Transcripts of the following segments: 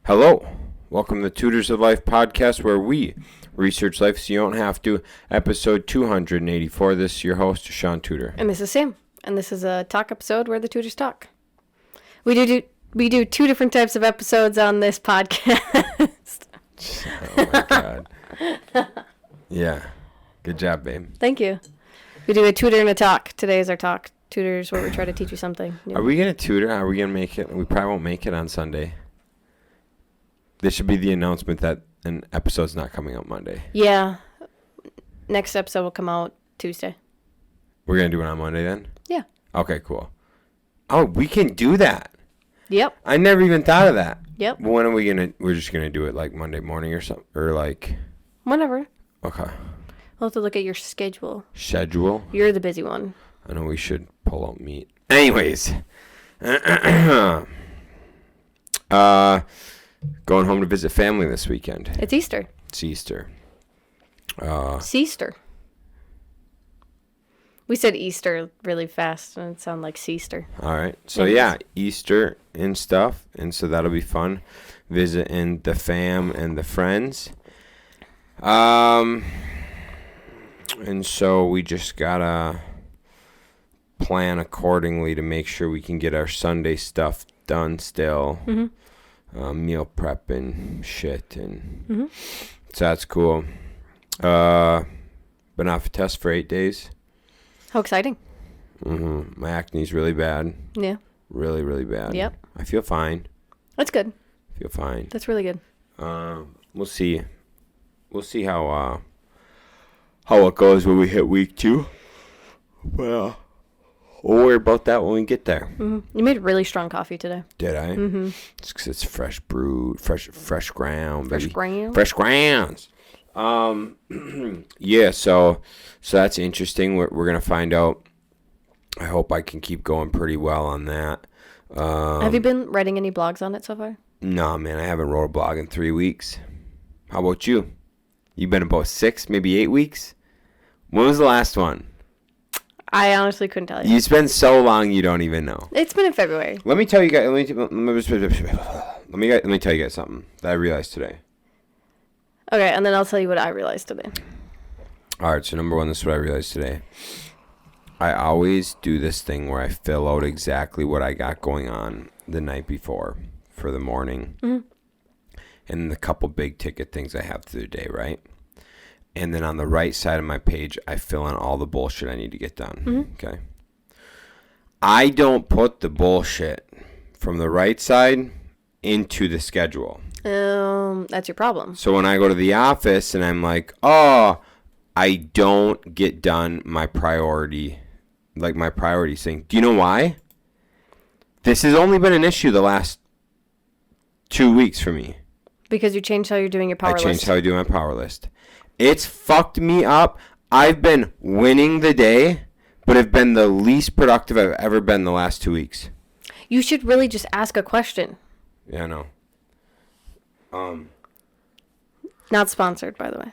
Hello. Welcome to the Tutors of Life podcast, where we research life so you don't have to. Episode 284. This is your host, Shaun Tutor. And this is Sam. And this is a talk episode where the tutors talk. We do two different types of episodes on this podcast. Oh my God. Yeah. Good job, babe. Thank you. We do a tutor and a talk. Today is our talk. Tutors where we try to teach you something new. Are we going to tutor? Are we going to make it? We probably won't make it on Sunday. This should be the announcement that an episode's not coming out Monday. Yeah. Next episode will come out Tuesday. We're going to do it on Monday then? Yeah. Okay, cool. Oh, we can do that. Yep. I never even thought of that. Yep. But when are we going to, we're just going to do it like Monday morning or something? Or like. Whenever. Okay. We'll have to look at your schedule. Schedule? You're the busy one. I know we should pull out meat. Anyways. Going home to visit family this weekend. It's Easter. It's Easter. Seaster. We said Easter really fast, and it sounded like Seaster. All right. So, yeah, Easter and stuff. And so that'll be fun. Visiting the fam and the friends. And so we just got to plan accordingly to make sure we can get our Sunday stuff done still. Mm-hmm. Meal prep and shit. And so that's cool. Been off a test for 8 days. How exciting. My acne's really bad. Yeah. Really, really bad. Yep. I feel fine. That's good. Feel fine. That's really good. We'll see. We'll see how it goes when we hit week 2. Well, we'll worry about that when we get there. You made really strong coffee today. Did I? It's 'cause it's fresh brewed, fresh ground, baby. Fresh ground? Fresh grounds. Yeah, so that's interesting. We're going to find out. I hope I can keep going pretty well on that. Have you been writing any blogs on it so far? No, man, I haven't wrote a blog in 3 weeks. How about you? You've been about 6, maybe 8 weeks? When was the last one? I honestly couldn't tell you. It's been so long you don't even know. It's been in February. Let me tell you guys. Let me tell you guys something that I realized today. Okay, and then I'll tell you what I realized today. All right, so number 1, this is what I realized today. I always do this thing where I fill out exactly what I got going on the night before for the morning. And the couple big ticket things I have through the day, right? And then on the right side of my page, I fill in all the bullshit I need to get done. Okay. I don't put the bullshit from the right side into the schedule. That's your problem. So when I go to the office and I'm like, oh, I don't get done my priority thing. Do you know why? This has only been an issue the last 2 weeks for me. Because you changed how you're doing your power list. I changed how I do my power list. It's fucked me up. I've been winning the day, but have been the least productive I've ever been the last 2 weeks. You should really just ask a question. Yeah, I know. Not sponsored, by the way.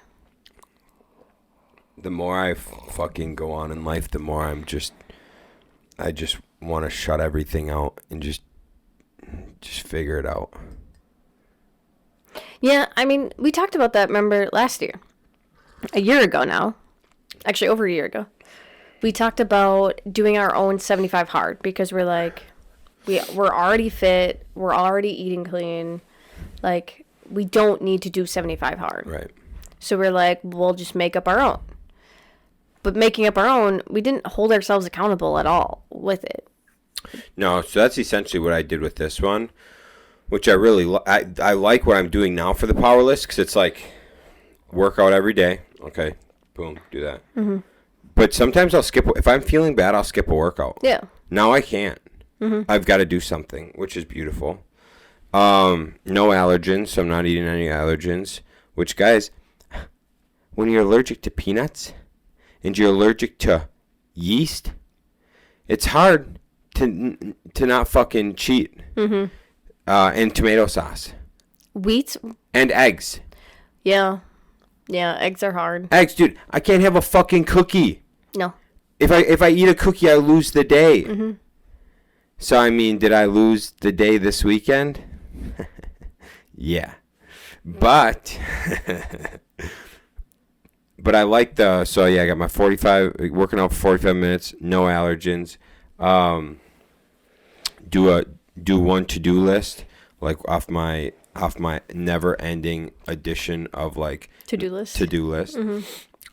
The more I fucking go on in life, the more I just want to shut everything out and just figure it out. Yeah, I mean, we talked about that, remember, last year. A year ago now. Actually, over a year ago. We talked about doing our own 75 hard because we're like, we're already fit. We're already eating clean. Like, we don't need to do 75 hard. Right. So we're like, we'll just make up our own. But making up our own, we didn't hold ourselves accountable at all with it. No, so that's essentially what I did with this one, which I really I like what I'm doing now for the power list because it's like workout every day. Okay, boom, do that. But sometimes I'll skip. If I'm feeling bad, I'll skip a workout. Yeah. Now I can't. I've got to do something, which is beautiful. No allergens, so I'm not eating any allergens. Which, guys, when you're allergic to peanuts and you're allergic to yeast, it's hard to not fucking cheat. And tomato sauce. Wheat? And eggs. Yeah. Yeah, eggs are hard. Eggs, dude. I can't have a fucking cookie. No. If I eat a cookie, I lose the day. So, I mean, did I lose the day this weekend? Yeah. But I like so yeah, I got my 45, working out for 45 minutes, no allergens. Do one to-do list, like off my never ending edition of like To-do list.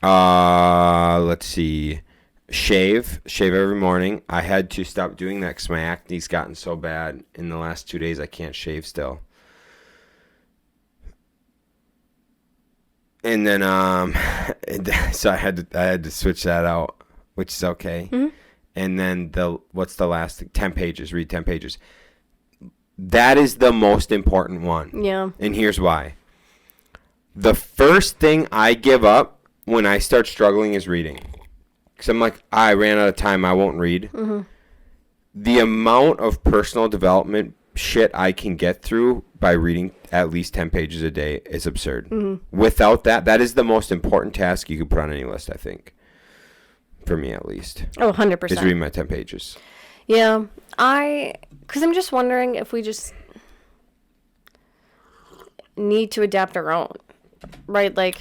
Let's see. Shave every morning. I had to stop doing that because my acne's gotten so bad in the last 2 days I can't shave still. And then so I had to switch that out, which is okay. And then what's the last thing? 10 pages. Read 10 pages. That is the most important one. Yeah. And here's why. The first thing I give up when I start struggling is reading. Because I'm like, I ran out of time. I won't read. The amount of personal development shit I can get through by reading at least 10 pages a day is absurd. Without that is the most important task you could put on any list, I think. For me, at least. Oh, 100%. Is reading my 10 pages. Yeah. Because I'm just wondering if we just need to adapt our own. Right? Like,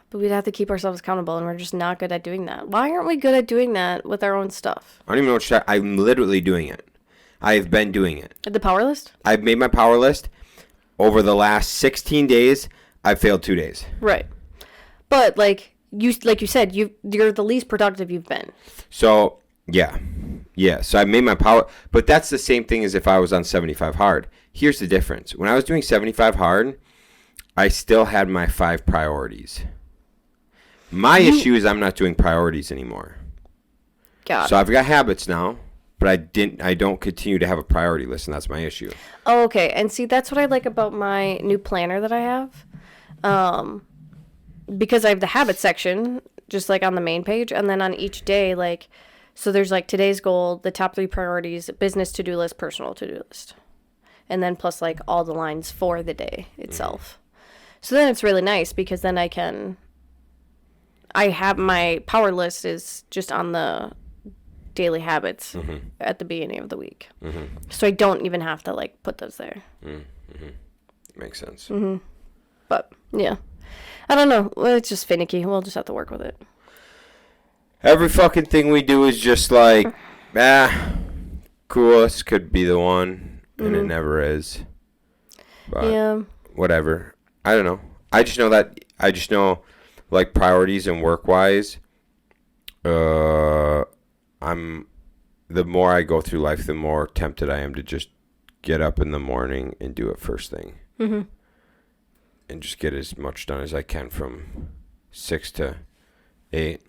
but we'd have to keep ourselves accountable, and we're just not good at doing that. Why aren't we good at doing that with our own stuff? I don't even know what I'm literally doing it. I've been doing it. The power list? I've made my power list. Over the last 16 days, I've failed 2 days. Right. But like you said, you're the least productive you've been. So, yeah. So I made my power, but that's the same thing as if I was on 75 hard. Here's the difference. When I was doing 75 hard, I still had my 5 priorities. My issue is I'm not doing priorities anymore. Got So it. I've got habits now, but I don't continue to have a priority list, and that's my issue. Oh, okay. And see, that's what I like about my new planner that I have. Because I have the habit section, just like on the main page, and then on each day, like, so there's like today's goal, the top 3 priorities, business to-do list, personal to-do list. And then plus like all the lines for the day itself. So then it's really nice because then I have my power list is just on the daily habits at the beginning of the week. So I don't even have to like put those there. Makes sense. But yeah, I don't know. Well, it's just finicky. We'll just have to work with it. Every fucking thing we do is just like, cool, this could be the one, and it never is. But Yeah. whatever. I don't know. I just know like priorities and work-wise, the more I go through life, the more tempted I am to just get up in the morning and do it first thing. And just get as much done as I can from 6 to 8.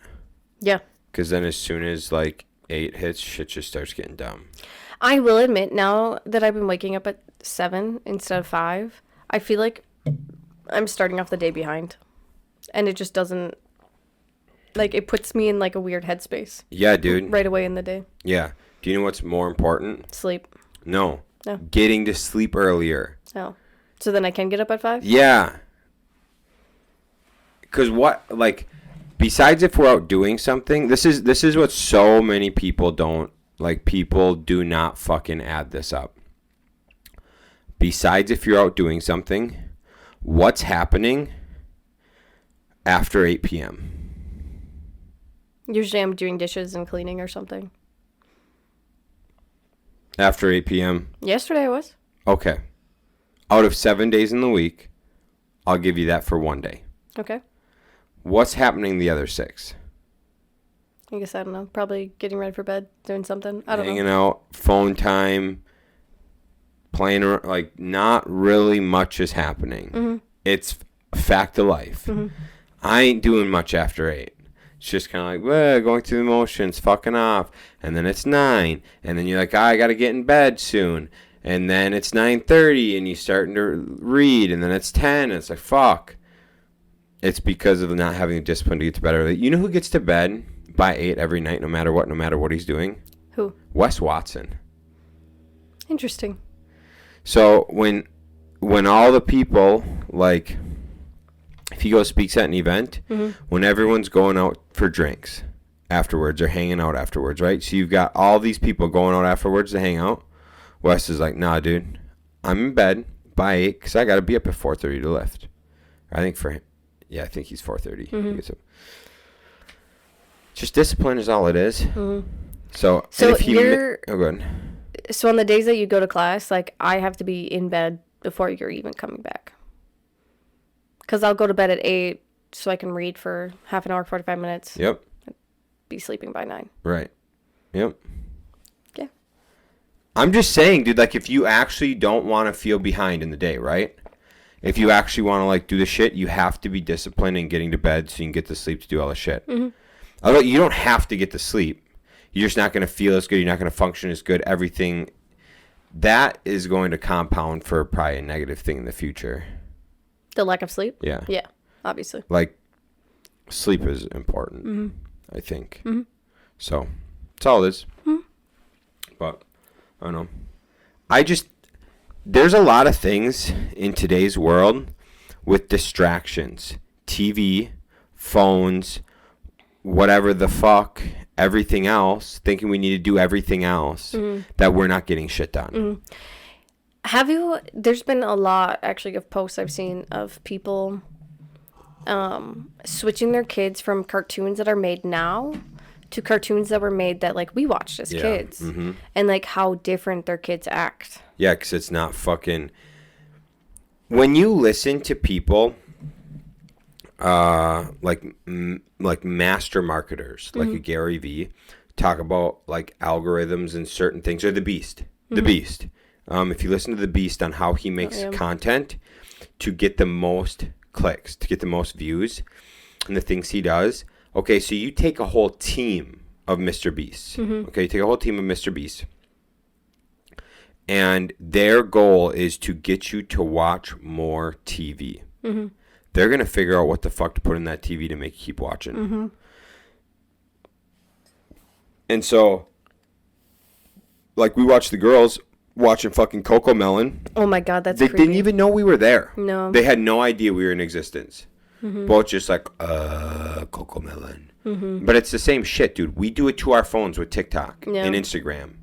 Yeah. Because then as soon as like 8 hits, shit just starts getting dumb. I will admit now that I've been waking up at 7 instead of 5, I feel like I'm starting off the day behind. And it just doesn't, like, it puts me in like a weird headspace. Yeah, dude. Right away in the day. Yeah. Do you know what's more important? Sleep. No. No. Getting to sleep earlier. Oh. So then I can get up at 5? Yeah. Because besides if we're out doing something, this is what so many people don't, like, people do not fucking add this up. Besides if you're out doing something, what's happening after 8 p.m.? Usually I'm doing dishes and cleaning or something. After 8 p.m.? Yesterday I was. Okay. Out of 7 days in the week, I'll give you that for 1 day. Okay. What's happening the other 6? I guess I don't know. Probably getting ready for bed, doing something. I don't know. Hanging out, phone time, playing around. Like, not really much is happening. It's a fact of life. I ain't doing much after 8. It's just kind of like, well, going through the motions, fucking off. And then it's 9. And then you're like, I got to get in bed soon. And then it's 9:30 and you're starting to read. And then it's 10. And it's like, fuck. It's because of not having the discipline to get to bed early. You know who gets to bed by 8 every night, no matter what he's doing? Who? Wes Watson. Interesting. So when all the people, like, if he goes speaks at an event, when everyone's going out for drinks afterwards or hanging out afterwards, right? So you've got all these people going out afterwards to hang out. Wes is like, nah, dude, I'm in bed by 8 because I got to be up at 4:30 to lift. I think for him, yeah, I think he's 4:30. He gets up. Just discipline is all it is. So and if you're oh, good. so on the days that you go to class, like I have to be in bed before you're even coming back. Because I'll go to bed at 8 so I can read for half an hour, 45 minutes. Yep. Be sleeping by 9. Right. Yep. Yeah. I'm just saying, dude, like if you actually don't want to feel behind in the day, right? If you actually want to like do the shit, you have to be disciplined in getting to bed so you can get to sleep to do all the shit. Although you don't have to get to sleep. You're just not going to feel as good. You're not going to function as good. Everything that is going to compound for probably a negative thing in the future. The lack of sleep? Yeah. Yeah, obviously. Like, sleep is important, I think. So, that's all it is. But, I don't know. There's a lot of things in today's world with distractions. TV, phones, whatever the fuck, everything else, thinking we need to do everything else, that we're not getting shit done. There's been a lot, actually, of posts I've seen of people switching their kids from cartoons that are made now to cartoons that were made that, like, we watched as kids. And, like, how different their kids act. Yeah, because it's not fucking... When you listen to people, like master marketers, like a Gary Vee, talk about, like, algorithms and certain things, or The Beast. The Beast. If you listen to The Beast on how he makes content to get the most clicks, to get the most views, and the things he does. Okay, so you take a whole team of Mr. Beasts. Okay, you take a whole team of Mr. Beasts. And their goal is to get you to watch more TV. They're going to figure out what the fuck to put in that TV to make you keep watching. And so, like, we watch the girls watching fucking Coco Melon. Oh my God, that's They creepy. didn't even know we were there. No. They had no idea we were in existence. Both just like, Coco Melon. But it's the same shit, dude. We do it to our phones with TikTok and Instagram.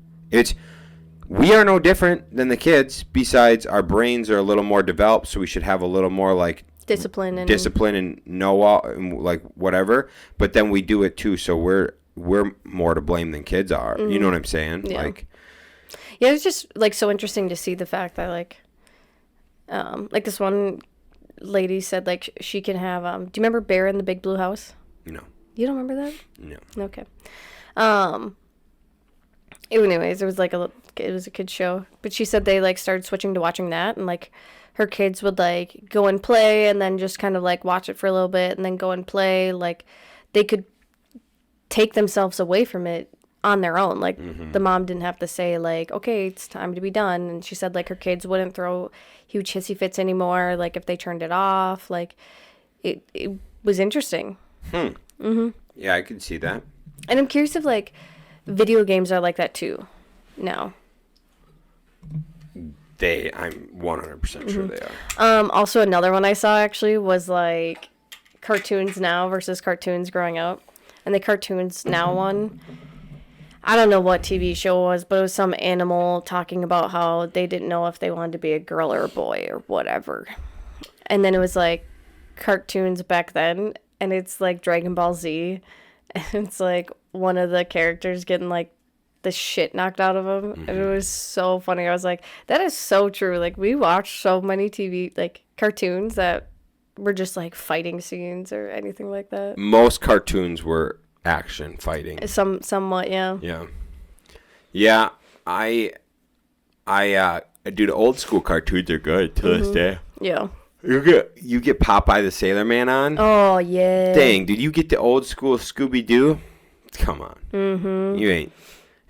We are no different than the kids, besides our brains are a little more developed, so we should have a little more, like, discipline and know all, and, like, whatever. But then we do it too, so we're more to blame than kids are. You know what I'm saying? Yeah. Like, yeah, it's just, like, so interesting to see the fact that, like this one lady said, like, she can have, do you remember Bear in the Big Blue House? no. You don't remember that? No. Okay. Anyways, it was a kid's show, but she said they, like, started switching to watching that, and, like, her kids would, like, go and play and then just kind of, like, watch it for a little bit and then go and play. Like, they could take themselves away from it on their own. Like, the mom didn't have to say, like, okay, it's time to be done. And she said, like, her kids wouldn't throw huge hissy fits anymore, like, if they turned it off. Like, it was interesting. Yeah, I can see that. And I'm curious if, like, video games are like that too now. I'm 100% sure they are. Also, another one I saw actually was, like, cartoons now versus cartoons growing up. And the cartoons now one, I don't know what TV show it was, but it was some animal talking about how they didn't know if they wanted to be a girl or a boy or whatever. And then it was, like, cartoons back then, and it's, like, Dragon Ball Z. And it's, like, one of the characters getting, like, the shit knocked out of him. And it was so funny. I was like, that is so true. Like, we watched so many TV, like, cartoons that were just, like, fighting scenes or anything like that. Most cartoons were action fighting. Somewhat, yeah. Yeah, dude, old school cartoons are good to this day. Yeah. You get Popeye the Sailor Man on. Oh, yeah. Dang, did you get the old school Scooby Doo? Come on. You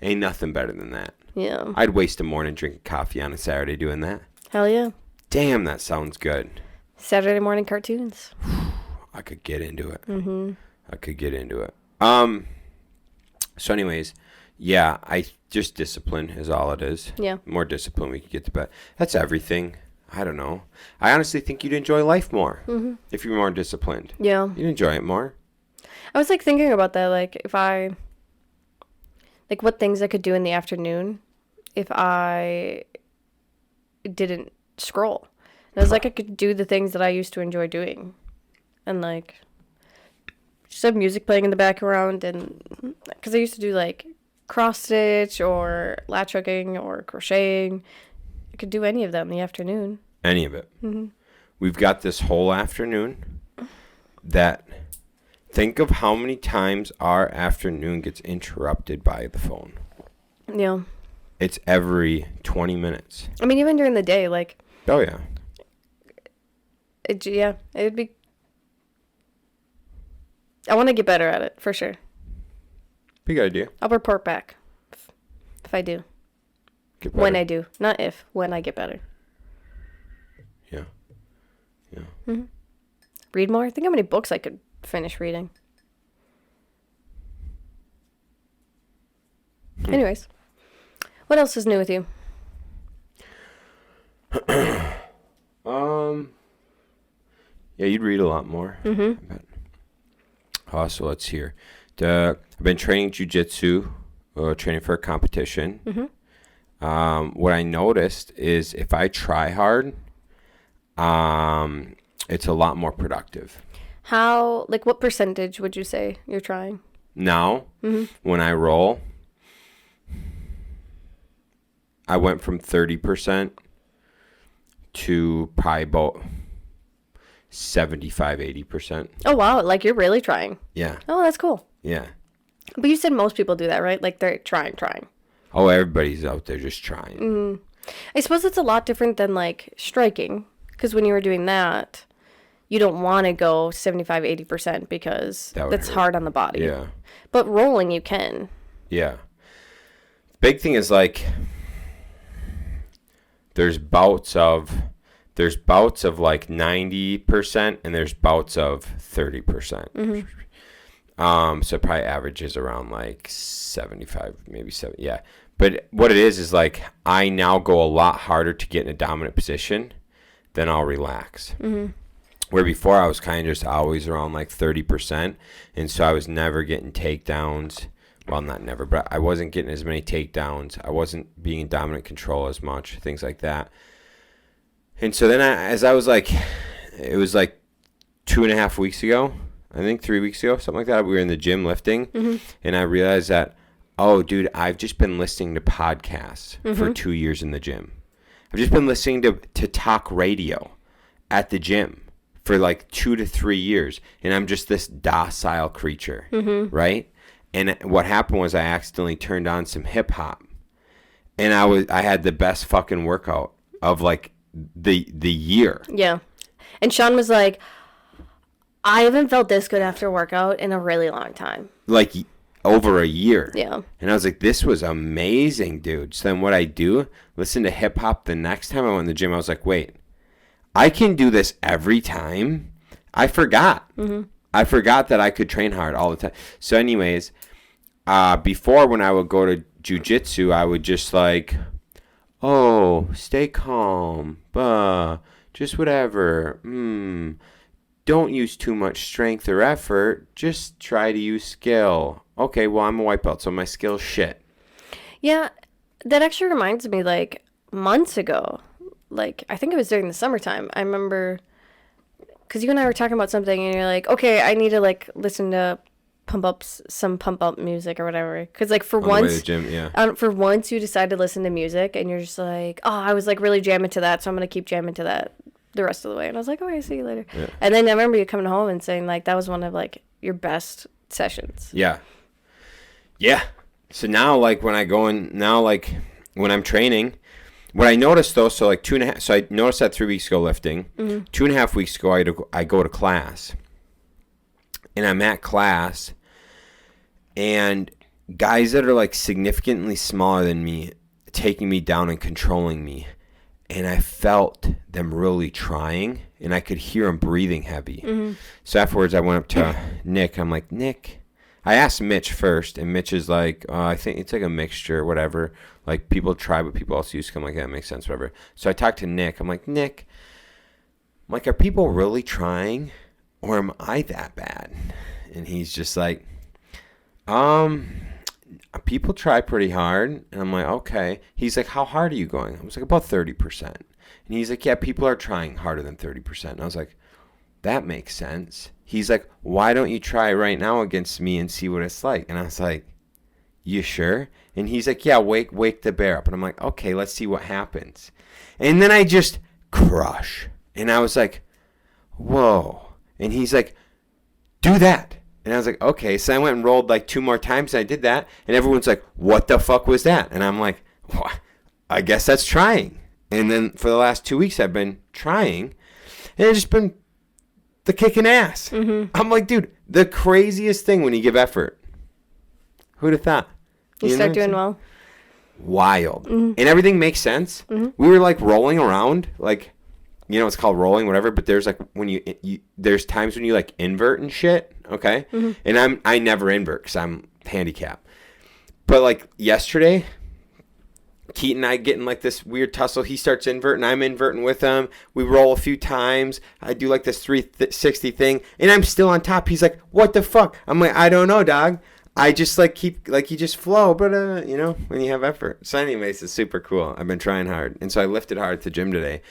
ain't nothing better than that. Yeah. I'd waste a morning drinking coffee on a Saturday doing that. Hell yeah. Damn, that sounds good. Saturday morning cartoons. I could get into it. I could get into it. So anyways, yeah, just discipline is all it is. Yeah. More discipline, we could get to bed. That's everything. I don't know. I honestly think you'd enjoy life more if you were more disciplined. Yeah. You'd enjoy it more. I was, like, thinking about that, like, what things I could do in the afternoon if I didn't scroll. And I was like, I could do the things that I used to enjoy doing. And like, just have music playing in the background. And because I used to do like cross stitch or latch hooking or crocheting. I could do any of that in the afternoon. Any of it. We've got this whole afternoon that, think of how many times our afternoon gets interrupted by the phone. Yeah. It's every 20 minutes. I mean, even during the day, like. Oh, yeah. It'd be. I want to get better at it, for sure. Big idea. I'll report back if I do. Get better. When I do. Not if. When I get better. Yeah. Yeah. Mm-hmm. Read more? Think how many books I could finish reading. Anyways. What else is new with you? Yeah, you'd read a lot more. Mm-hmm. So let's hear. I've been training jiu-jitsu, training for a competition. Mm-hmm. What I noticed is if I try hard, it's a lot more productive. How, like, what percentage would you say you're trying? Now, when I roll, I went from 30% to probably about 75-80%. Oh, wow. Like, you're really trying. Yeah. Oh, that's cool. Yeah. But you said most people do that, right? Like, they're trying. Oh, everybody's out there just trying. Mm-hmm. I suppose it's a lot different than, like, striking. Because when you were doing that, you don't want to go 75-80% because that's hard on the body. Yeah. But rolling, you can. Yeah. Big thing is, like, there's bouts of like 90% and there's bouts of 30%. Mm-hmm. So it probably averages around like 75, maybe 70. Yeah. But what it is like I now go a lot harder to get in a dominant position, then I'll relax. Mm-hmm. Where before I was kind of just always around like 30%. And so I was never getting takedowns. Well, not never, but I wasn't getting as many takedowns. I wasn't being in dominant control as much, things like that. And so then it was like 2.5 weeks ago, I think 3 weeks ago, something like that. We were in the gym lifting, and I realized that, oh, dude, I've just been listening to podcasts for 2 years in the gym. I've just been listening to talk radio at the gym for like 2 to 3 years, and I'm just this docile creature, right? And what happened was I accidentally turned on some hip hop, and I had the best fucking workout of like the year. Yeah. And Shaun was like, I haven't felt this good after a workout in a really long time. Like over a year. Yeah. And I was like, this was amazing, dude. So then what I do, listen to hip hop the next time I went in the gym. I was like, wait, I can do this every time. I forgot. I forgot that I could train hard all the time. So anyways, before when I would go to jiu-jitsu, I would just like, oh, stay calm, just whatever. Don't use too much strength or effort. Just try to use skill. Okay, well, I'm a white belt, so my skill's shit. Yeah, that actually reminds me, like, months ago, like, I think it was during the summertime. I remember, because you and I were talking about something, and you're like, okay, I need to, like, listen to some pump up music or whatever. Because, like, for once, the gym, yeah. For once you decide to listen to music, and you're just like, oh, I was, like, really jamming to that, so I'm going to keep jamming to that the rest of the way. And I was like, okay, see you later. Yeah. And then I remember you coming home and saying, like, that was one of, like, your best sessions. Yeah. Yeah. So now, like, when I go in, now, like, when I'm training, what I noticed, though, so, like, so I noticed that 3 weeks ago lifting. 2.5 weeks ago, I go to class. And I'm at class, and guys that are, like, significantly smaller than me taking me down and controlling me. And I felt them really trying, and I could hear them breathing heavy. So afterwards, I went up to Nick. I'm like, Nick. I asked Mitch first, and Mitch is like, I think it's like a mixture, whatever. Like, people try, but people also use come like, that makes sense, whatever. So I talked to Nick. I'm like, Nick, are people really trying, or am I that bad? And he's just like, people try pretty hard. And I'm like, okay. He's like, how hard are you going? I was like, about 30%. And he's like, yeah, people are trying harder than 30%. And I was like, that makes sense. He's like, why don't you try right now against me and see what it's like? And I was like, you sure? And he's like, yeah, wake the bear up. And I'm like, okay, let's see what happens. And then I just crush. And I was like, whoa. And he's like, do that. And I was like, okay. So I went and rolled like 2 more times, and I did that. And everyone's like, what the fuck was that? And I'm like, well, I guess that's trying. And then for the last 2 weeks, I've been trying. And it's just been the kicking ass. Mm-hmm. I'm like, dude, the craziest thing when you give effort. Who'd have thought? You start doing well. Wild. Mm-hmm. And everything makes sense. Mm-hmm. We were like rolling around, like, you know, it's called rolling, whatever, but there's like when you there's times when you like invert and shit, okay? Mm-hmm. And I never invert because I'm handicapped. But like yesterday, Keaton and I getting like this weird tussle. He starts inverting, I'm inverting with him. We roll a few times. I do like this 360 thing, and I'm still on top. He's like, what the fuck? I'm like, I don't know, dog. I just like keep like you just flow, but you know, when you have effort. So anyways, it's super cool. I've been trying hard, and so I lifted hard at the gym today,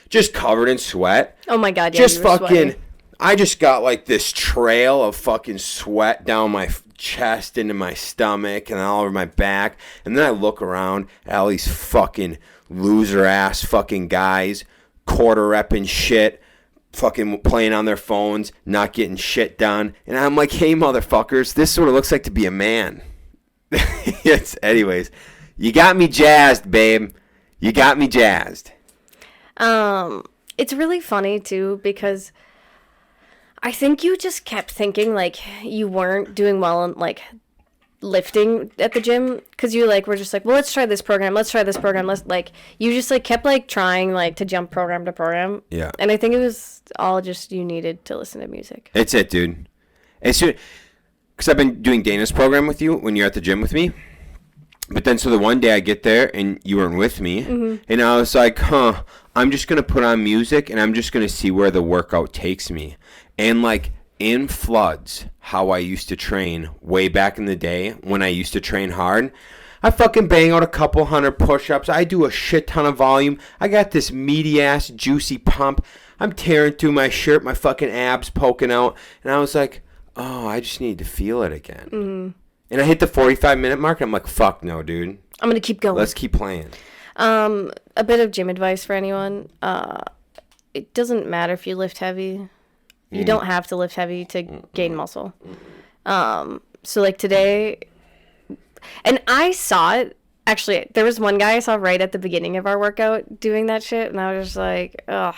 just covered in sweat. Oh my god, yeah, just you were fucking. sweating. I just got like this trail of fucking sweat down my chest into my stomach and all over my back, and then I look around at all these fucking loser ass fucking guys, quarter repping shit. Fucking playing on their phones, not getting shit done. And I'm like, hey, motherfuckers, this is what it looks like to be a man. Anyways, you got me jazzed, babe. You got me jazzed. It's really funny, too, because I think you just kept thinking, like, you weren't doing well in, like, lifting at the gym, because you like were just like, well, let's try this program, let's like you just like kept like trying like to jump program to program. Yeah. And I think it was all just you needed to listen to music. It's it, dude. It's because I've been doing Dana's program with you when you're at the gym with me, but then so the one day I get there and you weren't with me, mm-hmm. and I was like, I'm just gonna put on music and I'm just gonna see where the workout takes me. And like in floods, how I used to train way back in the day when I used to train hard, I fucking bang out a couple hundred push-ups. I do a shit ton of volume. I got this meaty-ass, juicy pump. I'm tearing through my shirt, my fucking abs poking out. And I was like, oh, I just need to feel it again. Mm-hmm. And I hit the 45-minute mark, and I'm like, fuck no, dude. I'm going to keep going. Let's keep playing. A bit of gym advice for anyone. It doesn't matter if you lift heavy. You don't have to lift heavy to gain muscle. So like today, and I saw it, actually, there was one guy I saw right at the beginning of our workout doing that shit, and I was just like, ugh.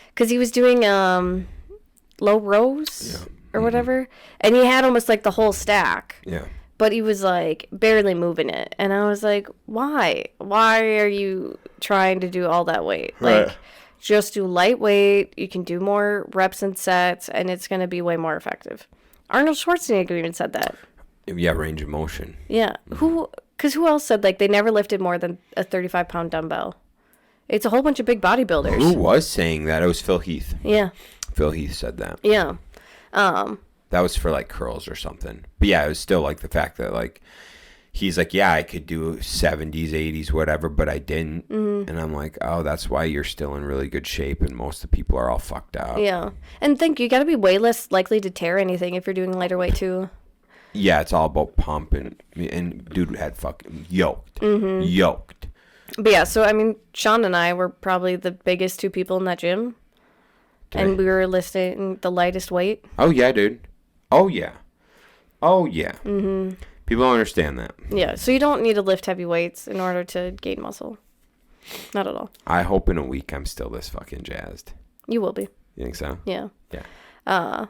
Because he was doing low rows or whatever, and he had almost like the whole stack. Yeah. But he was like barely moving it, and I was like, why? Why are you trying to do all that weight? Right. Like, just do lightweight. You can do more reps and sets, and it's going to be way more effective. Arnold Schwarzenegger even said that. Yeah, range of motion. Yeah. Because who else said, like, they never lifted more than a 35-pound dumbbell? It's a whole bunch of big bodybuilders. Who was saying that? It was Phil Heath. Yeah. Phil Heath said that. Yeah. That was for, like, curls or something. But, yeah, it was still, like, the fact that, like, he's like, yeah, I could do 70s, 80s, whatever, but I didn't. Mm-hmm. And I'm like, oh, that's why you're still in really good shape, and most of the people are all fucked up. Yeah. And you got to be way less likely to tear anything if you're doing lighter weight, too. Yeah, it's all about pump, and dude had fucking yoked. Mm-hmm. Yoked. But, yeah, so, I mean, Shaun and I were probably the biggest 2 people in that gym. And we were lifting the lightest weight. Oh, yeah, dude. Oh, yeah. Oh, yeah. Mm-hmm. People don't understand that. Yeah, so you don't need to lift heavy weights in order to gain muscle. Not at all. I hope in a week I'm still this fucking jazzed. You will be. You think so? Yeah. Yeah.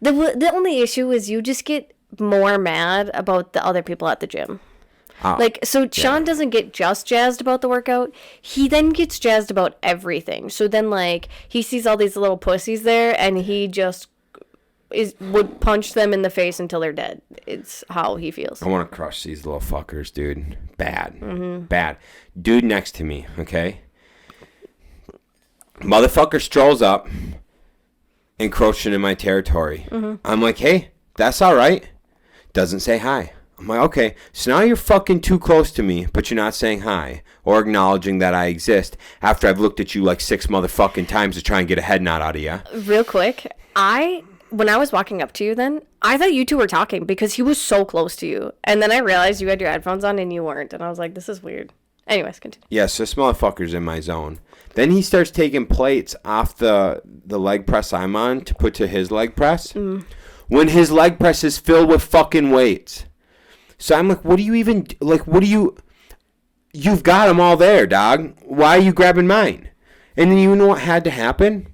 The only issue is you just get more mad about the other people at the gym. Like, so Shaun doesn't get just jazzed about the workout. He then gets jazzed about everything. So then, like, he sees all these little pussies there, and he just would punch them in the face until they're dead. It's how he feels. I want to crush these little fuckers, dude. Bad. Mm-hmm. Bad. Dude next to me, okay? Motherfucker strolls up, encroaching in my territory. Mm-hmm. I'm like, hey, that's all right. Doesn't say hi. I'm like, okay, so now you're fucking too close to me, but you're not saying hi or acknowledging that I exist after I've looked at you like 6 motherfucking times to try and get a head nod out of you. Real quick, when I was walking up to you then, I thought you two were talking because he was so close to you. And then I realized you had your headphones on and you weren't. And I was like, this is weird. Anyways, continue. Yes, this motherfucker's in my zone. Then he starts taking plates off the leg press I'm on to put to his leg press. When his leg press is filled with fucking weights. So I'm like, what do you even, like, what do you, you've got them all there, dog. Why are you grabbing mine? And then you know what had to happen?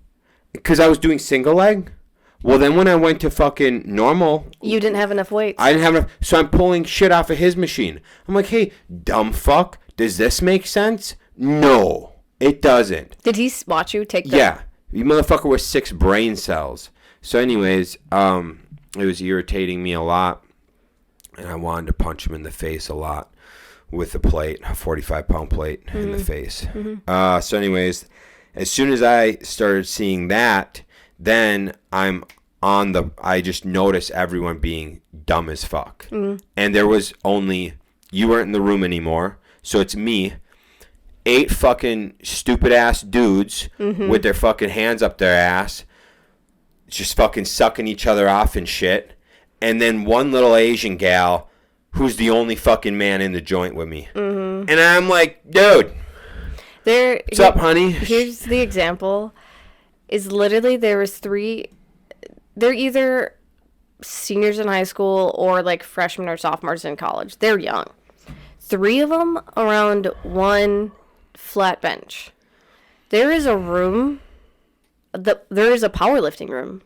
Because I was doing single leg. Well, then when I went to fucking normal. You didn't have enough weights. I didn't have enough. So I'm pulling shit off of his machine. I'm like, hey, dumb fuck. Does this make sense? No, it doesn't. Did he watch you take that? Yeah. You motherfucker with 6 brain cells. So anyways, it was irritating me a lot. And I wanted to punch him in the face a lot with a plate, a 45-pound plate in the face. So anyways, as soon as I started seeing that, then I just noticed everyone being dumb as fuck. And there was only, you weren't in the room anymore. So it's me, 8 fucking stupid ass dudes with their fucking hands up their ass, just fucking sucking each other off and shit. And then one little Asian gal who's the only fucking man in the joint with me. And I'm like, dude, what's up, honey? Here's the example. Is literally there was 3. They're either seniors in high school or like freshmen or sophomores in college. They're young. 3 of them around one flat bench. There is a room. There is a powerlifting room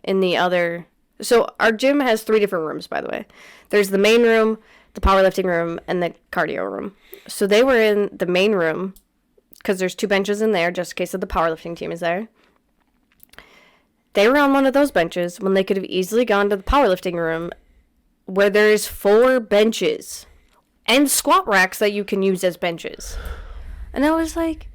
in the other. So our gym has 3 different rooms, by the way. There's the main room, the powerlifting room, and the cardio room. So they were in the main room because there's 2 benches in there just in case the powerlifting team is there. They were on one of those benches when they could have easily gone to the powerlifting room where there's 4 benches and squat racks that you can use as benches. And I was like,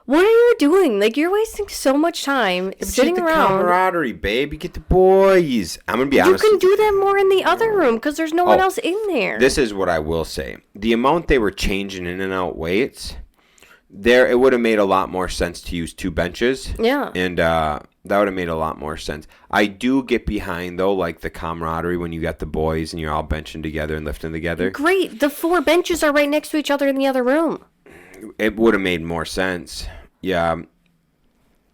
what are you doing? Like, you're wasting so much time sitting around. Camaraderie, babe. You get the boys. I'm going to be honest. You can do that more in the other room because there's no one else in there. This is what I will say. The amount they were changing in and out weights, it would have made a lot more sense to use 2 benches. Yeah. And that would have made a lot more sense. I do get behind, though, like the camaraderie when you got the boys and you're all benching together and lifting together. Great. The 4 benches are right next to each other in the other room. It would have made more sense. Yeah.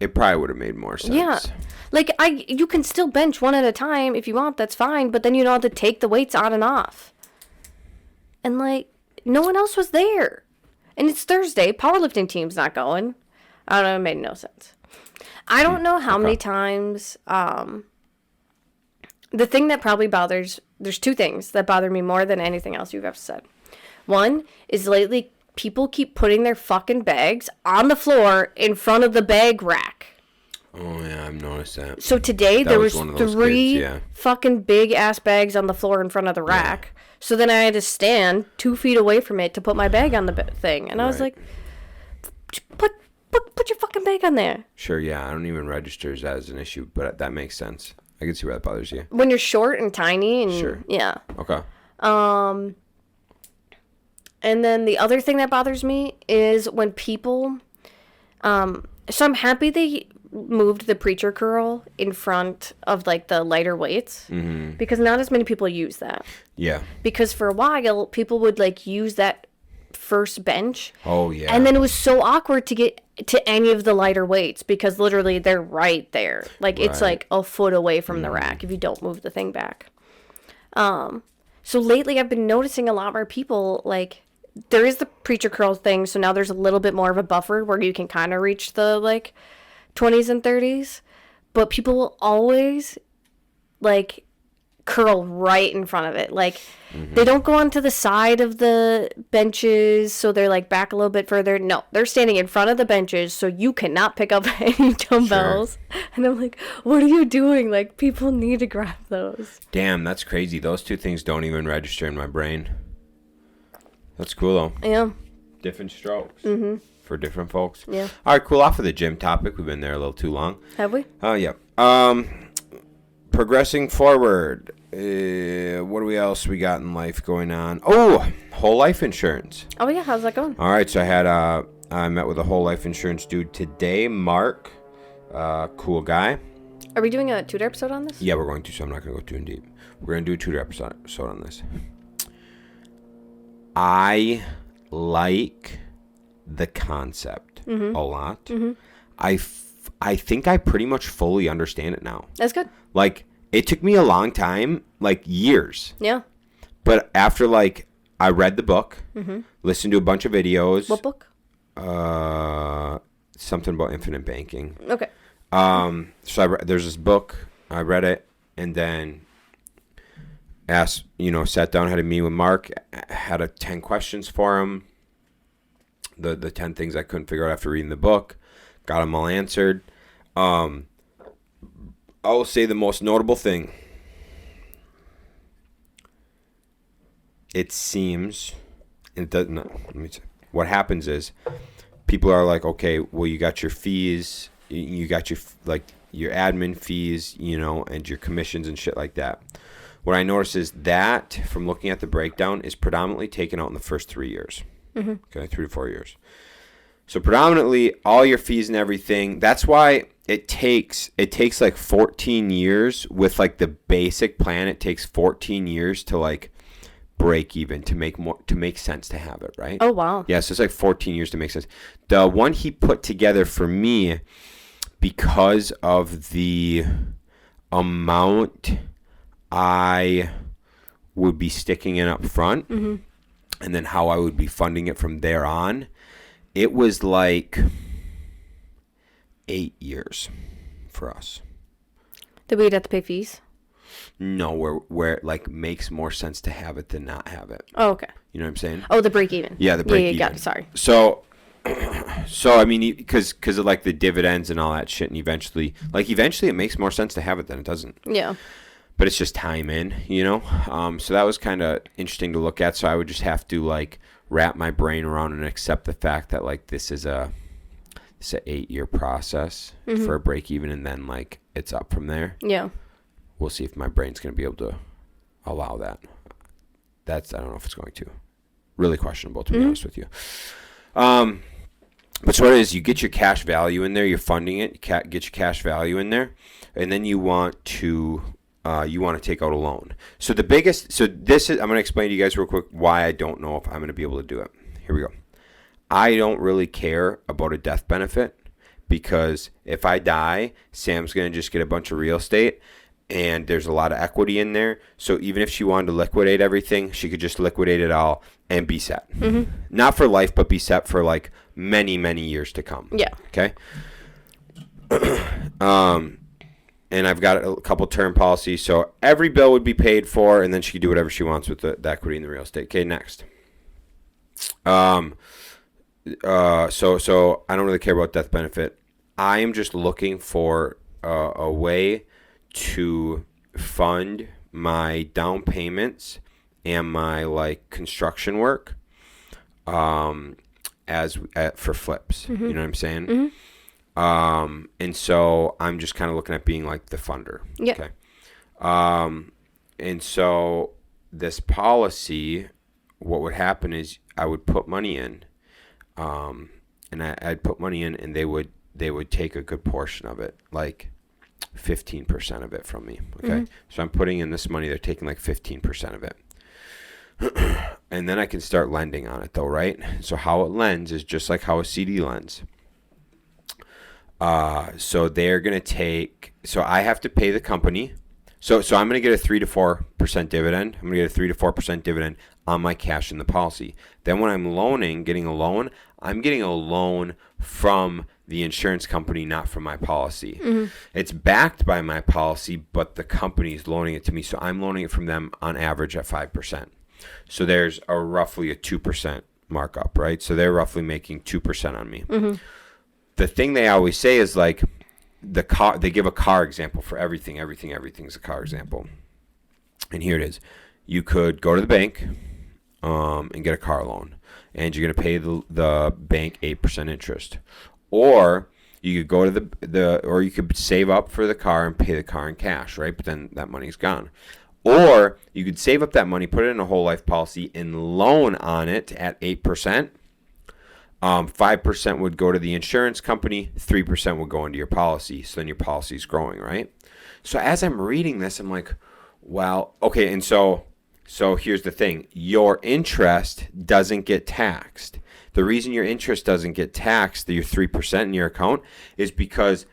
It probably would have made more sense. Yeah. Like, you can still bench one at a time if you want. That's fine. But then you don't have to take the weights on and off. And, like, no one else was there. And it's Thursday. Powerlifting team's not going. I don't know. It made no sense. I don't know how many times, the thing that probably there's 2 things that bother me more than anything else you've ever said. One is lately people keep putting their fucking bags on the floor in front of the bag rack. Oh, yeah, I've noticed that. So today there was 3 kids, fucking big ass bags on the floor in front of the rack. Yeah. So then I had to stand 2 feet away from it to put my bag on the thing. And I was like, Put your fucking bag on there. Sure, yeah. I don't even register as an issue, but that makes sense. I can see where that bothers you. When you're short and tiny and sure. Yeah. Okay. And then the other thing that bothers me is when people so I'm happy they moved the preacher curl in front of like the lighter weights because not as many people use that. Yeah. Because for a while people would like use that first bench. Oh, yeah. And then it was so awkward to get to any of the lighter weights because literally they're right there. Like it's like a foot away from the rack if you don't move the thing back. So lately I've been noticing a lot more people like there is the preacher curl thing, so now there's a little bit more of a buffer where you can kind of reach the like 20s and 30s, but people will always like curl right in front of it. Like they don't go onto the side of the benches so they're like back a little bit further. No, they're standing in front of the benches so you cannot pick up any dumbbells. Sure. And I'm like, what are you doing? Like people need to grab those. Damn, that's crazy. Those 2 things don't even register in my brain. That's cool though. Yeah. Different strokes for different folks. Yeah. All right, cool. Off of the gym topic. We've been there a little too long. Have we? Oh, yeah. Progressing forward. What do we else we got in life going on? Oh, whole life insurance. Oh, yeah. How's that going? All right, so I met with a whole life insurance dude today, Mark. Cool guy. Are we doing a tutor episode on this? Yeah, we're going to, so I'm not going to go too in deep. We're going to do a tutor episode on this. I like the concept a lot. Mm-hmm. I think I pretty much fully understand it now. That's good. Like, it took me a long time, like years. Yeah. But after, like, I read the book, listened to a bunch of videos. What book? Something about infinite banking. Okay. So there's this book. I read it, and then sat down, had a meeting with Mark, had 10 questions for him. The 10 things I couldn't figure out after reading the book, got them all answered. I will say the most notable thing. It seems, it doesn't. Let me see. What happens is, people are like, okay, well, you got your fees, you got your admin fees, and your commissions and shit like that. What I notice is that, from looking at the breakdown, is predominantly taken out in the first 3 years. Mm-hmm. Okay, 3 to 4 years. So predominantly all your fees and everything. That's why it takes like 14 years with like the basic plan. It takes 14 years to like break even, to make sense, to have it, right? Oh, wow. Yeah, so it's like 14 years to make sense. The one he put together for me, because of the amount I would be sticking in up front, and then how I would be funding it from there on, it was like 8 years for us. That we'd have to pay fees? No, where it like makes more sense to have it than not have it. Oh, okay. You know what I'm saying? Oh, the break even. Yeah, the break even. Got it. Sorry. So I mean, because of like the dividends and all that shit, and eventually it makes more sense to have it than it doesn't. Yeah. But it's just time in, So that was kind of interesting to look at. So I would just have to like wrap my brain around and accept the fact that like this is a 8-year process for a break even, and then like it's up from there. Yeah. We'll see if my brain's going to be able to allow that. I don't know if it's going to. Really questionable, to be honest with you. But so what it is, you get your cash value in there, you're funding it, get your cash value in there, and then you want to take out a loan. So I'm going to explain to you guys real quick why I don't know if I'm going to be able to do it. Here we go. I don't really care about a death benefit, because if I die, Sam's going to just get a bunch of real estate, and there's a lot of equity in there. So even if she wanted to liquidate everything, she could just liquidate it all and be set. Mm-hmm. Not for life, but be set for like many, many years to come. Yeah. Okay. And I've got a couple term policies, so every bill would be paid for, and then she could do whatever she wants with the equity in the real estate. Okay, next. So I don't really care about death benefit. I am just looking for a way to fund my down payments and my like construction work for flips. You know what I'm saying? And so I'm just kind of looking at being like the funder. Yeah. Okay. And so this policy, what would happen is I would put money in, and I'd put money in, and they would take a good portion of it, like 15% of it from me. Okay. So I'm putting in this money. They're taking like 15% of it. And then I can start lending on it though, right? So how it lends is just like how a CD lends. So they're going to take, so I have to pay the company. So I'm going to get a 3 to 4% dividend. I'm going to get a 3 to 4% dividend on my cash in the policy. Then when I'm getting a loan, I'm getting a loan from the insurance company, not from my policy. It's backed by my policy, but the company is loaning it to me. So I'm loaning it from them on average at 5%. So there's roughly a 2% markup, right? So they're roughly making 2% on me. The thing they always say is like they give a car example for everything. Everything's a car example. And here it is. You could go to the bank and get a car loan, and you're going to pay the bank 8% interest. Or you could go to or you could save up for the car and pay the car in cash, right? But then that money's gone. Or you could save up that money, put it in a whole life policy, and loan on it at 8%. 5% would go to the insurance company, 3% would go into your policy. So then your policy is growing, right? So as I'm reading this, I'm like, well, okay. And so here's the thing. Your interest doesn't get taxed. The reason your interest doesn't get taxed, your 3% in your account, is because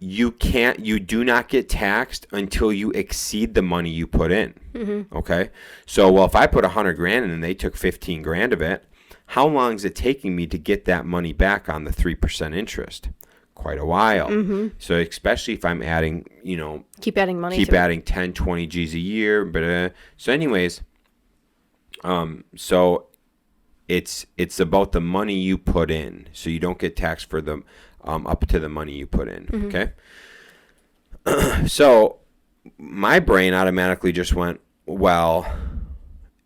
you do not get taxed until you exceed the money you put in. Okay. So, well, if I put 100 grand in and they took 15 grand of it, how long is it taking me to get that money back on the 3% interest? Quite a while. So especially if I'm adding, keep adding money. Keep adding 10, 20 G's a year. But so anyways, so it's about the money you put in. So you don't get taxed for the up to the money you put in. Okay. So my brain automatically just went, well,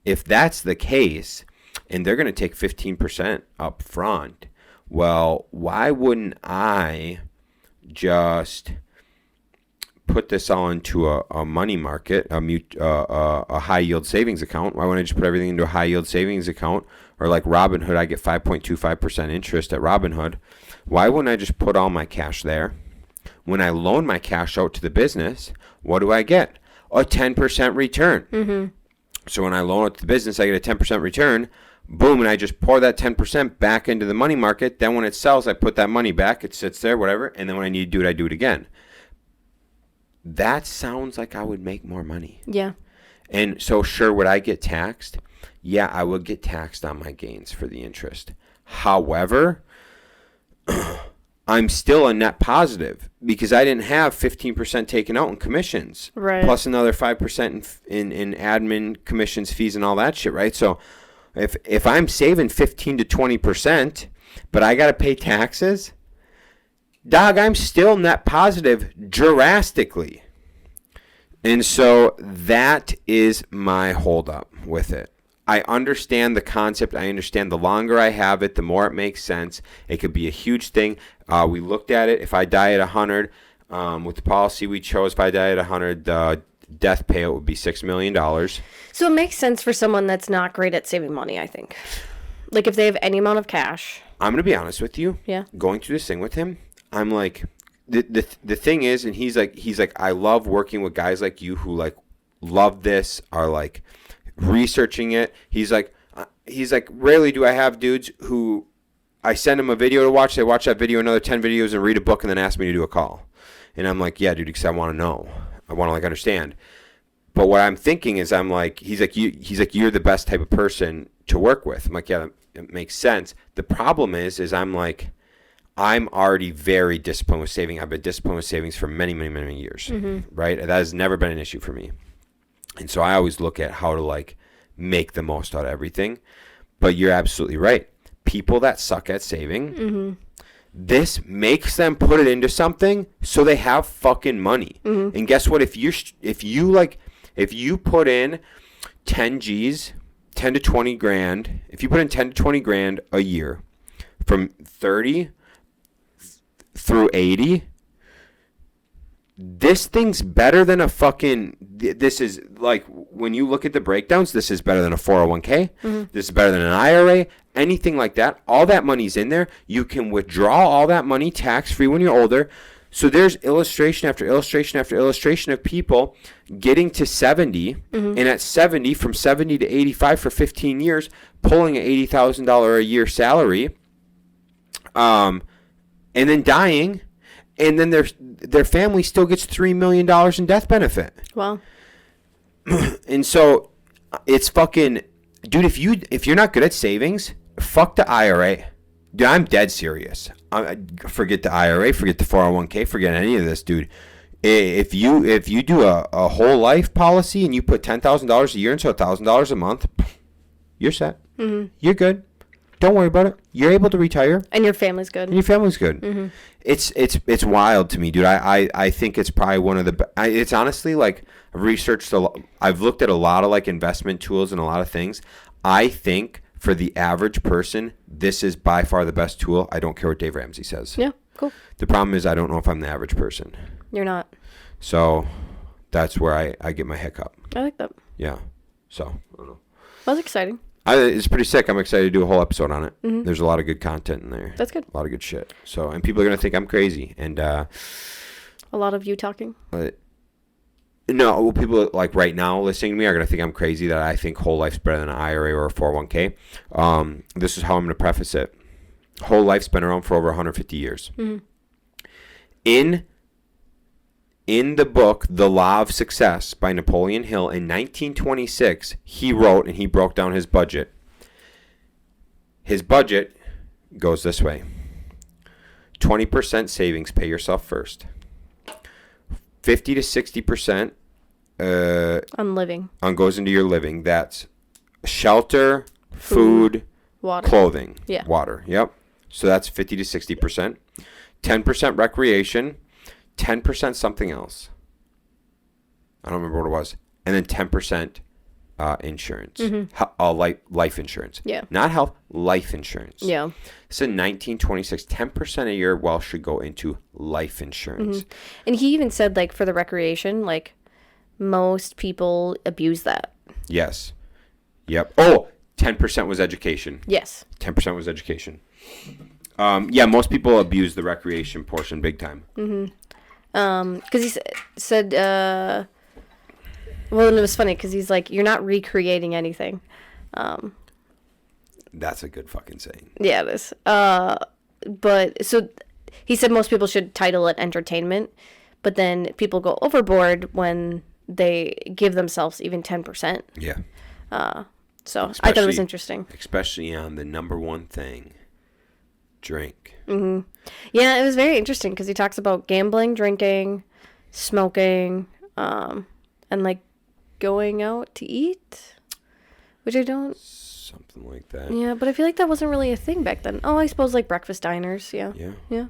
if that's the case, and they're going to take 15% up front, well, why wouldn't I just put this all into a money market, a high yield savings account? Why wouldn't I just put everything into a high yield savings account? Or like Robinhood, I get 5.25% interest at Robinhood. Why wouldn't I just put all my cash there? When I loan my cash out to the business, what do I get? A 10% return. So when I loan it to the business, I get a 10% return. Boom, and I just pour that 10% back into the money market. Then when it sells, I put that money back. It sits there, whatever. And then when I need to do it, I do it again. That sounds like I would make more money. Yeah. And so sure, would I get taxed? Yeah, I would get taxed on my gains for the interest. However, I'm still a net positive because I didn't have 15% taken out in commissions. Right. Plus another 5% in admin commissions, fees, and all that shit, right? So if I'm saving 15 to 20%, but I got to pay taxes, dog, I'm still net positive drastically. And so that is my holdup with it. I understand the concept. I understand the longer I have it, the more it makes sense. It could be a huge thing. We looked at it. If I die at 100, with the policy we chose, if I die at 100, the death payout would be $6 million. So it makes sense for someone that's not great at saving money, I think. Like if they have any amount of cash. I'm going to be honest with you. Yeah. Going through this thing with him, I'm like, the thing is, and he's like, I love working with guys like you who like love this, are like researching it. He's like, rarely do I have dudes who I send them a video to watch. They watch that video, another 10 videos, and read a book, and then ask me to do a call. And I'm like, yeah, dude, because I want to know. I want to like understand. But what I'm thinking is, I'm like, he's like, you're the best type of person to work with. I'm like, yeah, it makes sense. The problem is I'm like, I'm already very disciplined with saving. I've been disciplined with savings for many, many, many years, right? That has never been an issue for me. And so I always look at how to like make the most out of everything. But you're absolutely right. People that suck at saving, this makes them put it into something so they have fucking money. And guess what? If you put in 10 G's, 10 to 20 grand, if you put in 10 to 20 grand a year from 30 through 80, this thing's better than a fucking, this is like, when you look at the breakdowns, this is better than a 401k. This is better than an IRA, anything like that. All that money's in there. You can withdraw all that money tax-free when you're older. So there's illustration after illustration after illustration of people getting to 70, and at 70, from 70 to 85 for 15 years, pulling an $80,000 a year salary, and then dying, and then their family still gets $3 million in death benefit. Wow. And so it's fucking, dude, if you're not good at savings, fuck the IRA. Dude, I'm dead serious. Forget the IRA, forget the 401k, forget any of this, dude. If you do a whole life policy and you put $10,000 a year into $1,000 a month, you're set. You're good. Don't worry about it. You're able to retire. And your family's good. And your family's good. It's wild to me, dude. I think it's probably one of the. It's honestly like I've researched a lot. I've looked at a lot of like investment tools and a lot of things. I think for the average person, this is by far the best tool. I don't care what Dave Ramsey says. Yeah, cool. The problem is I don't know if I'm the average person. You're not. So that's where I get my hiccup. I like that. Yeah. So, I don't know. That was exciting. It's pretty sick. I'm excited to do a whole episode on it. There's a lot of good content in there. That's good. A lot of good shit. So, and people are going to think I'm crazy. And, a lot of you talking. No, people like right now listening to me are going to think I'm crazy that I think whole life's better than an IRA or a 401k. This is how I'm going to preface it. Whole life's been around for over 150 years. In the book, The Law of Success by Napoleon Hill in 1926, he wrote and he broke down his budget. His budget goes this way. 20% savings, pay yourself first. 50 to 60% on living. Goes into your living. That's shelter, food, water, clothing, yeah, water. Yep. So that's 50 to 60%. 10% recreation, 10% something else. I don't remember what it was. And then 10% insurance, life insurance. Yeah. Not health, life insurance. Yeah. So in 1926, 10% of your wealth should go into life insurance. And he even said, like, for the recreation, like, most people abuse that. Yes. Yep. Oh, 10% was education. Yes. 10% was education. Yeah, most people abuse the recreation portion big time. Because he said, well, and it was funny because he's like, you're not recreating anything. That's a good fucking saying. Yeah, it is. But so he said most people should title it entertainment, but then people go overboard when they give themselves even 10%. Yeah. So I thought it was interesting. Especially on the number one thing, drink. Yeah, it was very interesting because he talks about gambling, drinking, smoking, and like going out to eat, which I don't. Something like that. Yeah, but I feel like that wasn't really a thing back then. Oh, I suppose like breakfast diners. Yeah. Yeah.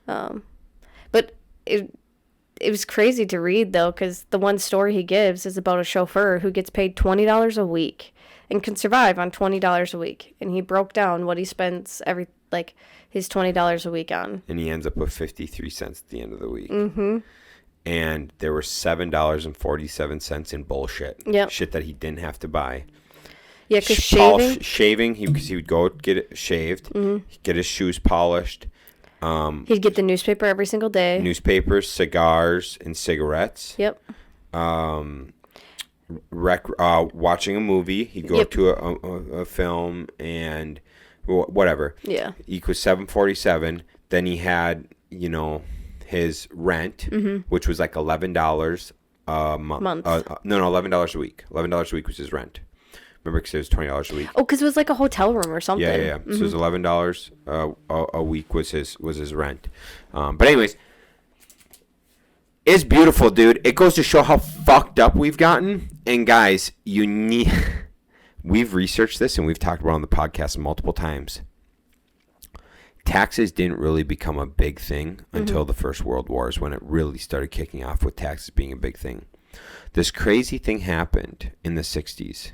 But it was crazy to read though, because the one story he gives is about a chauffeur who gets paid $20 a week and can survive on $20 a week, and he broke down what he spends his $20 a week on. And he ends up with 53 cents at the end of the week. And there were $7.47 in bullshit. Yep. Shit that he didn't have to buy. Yeah, because shaving, he would go get it shaved, get his shoes polished. He'd get the newspaper every single day. Newspapers, cigars, and cigarettes. Yep. Watching a movie. He'd go to a film and whatever. Yeah. Equals $7.47. Then he had, his rent, which was like $11 a month. No, $11 a week. $11 a week was his rent. Remember, because it was $20 a week. Oh, because it was like a hotel room or something. Yeah. So it was $11 a week was his rent. But anyways, it's beautiful, dude. It goes to show how fucked up we've gotten. And guys, we've researched this and we've talked about it on the podcast multiple times. Taxes didn't really become a big thing until the First World War is when it really started kicking off with taxes being a big thing. This crazy thing happened in the 60s.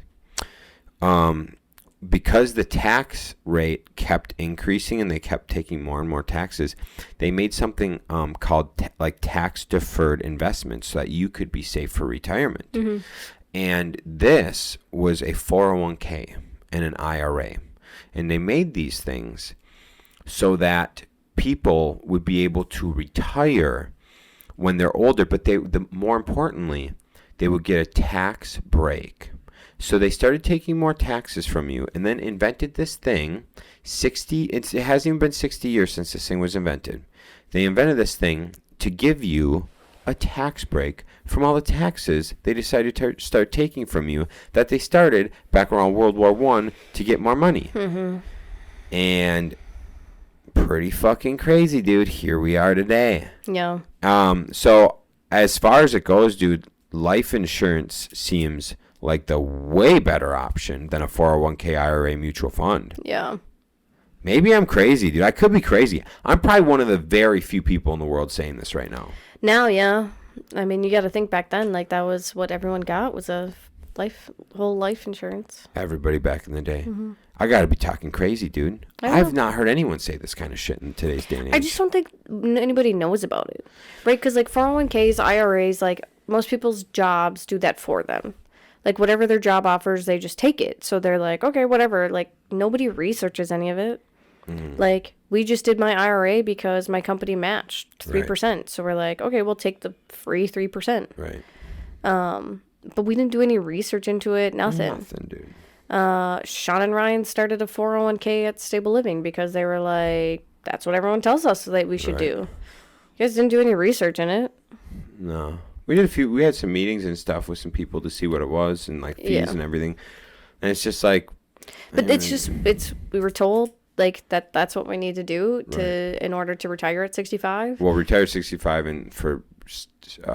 Because the tax rate kept increasing and they kept taking more and more taxes, they made something called tax deferred investments so that you could be safe for retirement. And this was a 401k and an IRA. And they made these things so that people would be able to retire when they're older, but more importantly, they would get a tax break. So they started taking more taxes from you and then invented this thing. It hasn't even been 60 years since this thing was invented. They invented this thing to give you a tax break from all the taxes they decided to start taking from you that they started back around World War I to get more money. And pretty fucking crazy, dude. Here we are today. Yeah. So as far as it goes, dude, life insurance seems like the way better option than a 401k IRA mutual fund. Yeah. Maybe I'm crazy, dude. I could be crazy. I'm probably one of the very few people in the world saying this right now. Now, yeah. I mean, you got to think back then, like that was what everyone got was a whole life insurance. Everybody back in the day. I got to be talking crazy, dude. I've not heard anyone say this kind of shit in today's day and age. I just don't think anybody knows about it. Right? Because like 401ks, IRAs, like most people's jobs do that for them. Like, whatever their job offers, they just take it. So they're like, okay, whatever. Like, nobody researches any of it. Like, we just did my IRA because my company matched 3%. Right. So we're like, okay, we'll take the free 3%. Right. But we didn't do any research into it. Nothing, dude. Shaun and Ryan started a 401k at Stable Living because they were like, that's what everyone tells us that we should do. You guys didn't do any research in it. No. We had some meetings and stuff with some people to see what it was and like fees and everything. And it's just like. But we were told like that's what we need to do in order to retire at 65. Well, retire at 65, and for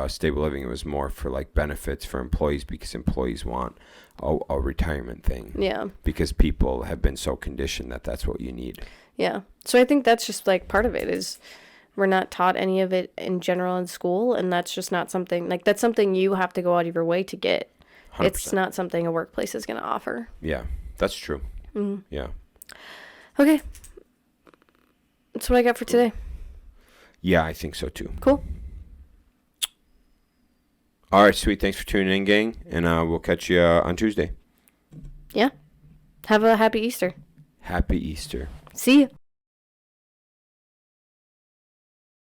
Stable Living, it was more for like benefits for employees because employees want a retirement thing. Yeah. Because people have been so conditioned that that's what you need. Yeah. So I think that's just like part of it is we're not taught any of it in general in school, and that's just not something like that's something you have to go out of your way to get. 100%. It's not something a workplace is going to offer. Yeah, that's true. Mm-hmm. Yeah. Okay. That's what I got for today. Yeah, I think so too. Cool. All right, sweet. Thanks for tuning in, gang. And we'll catch you on Tuesday. Yeah. Have a happy Easter. Happy Easter. See you.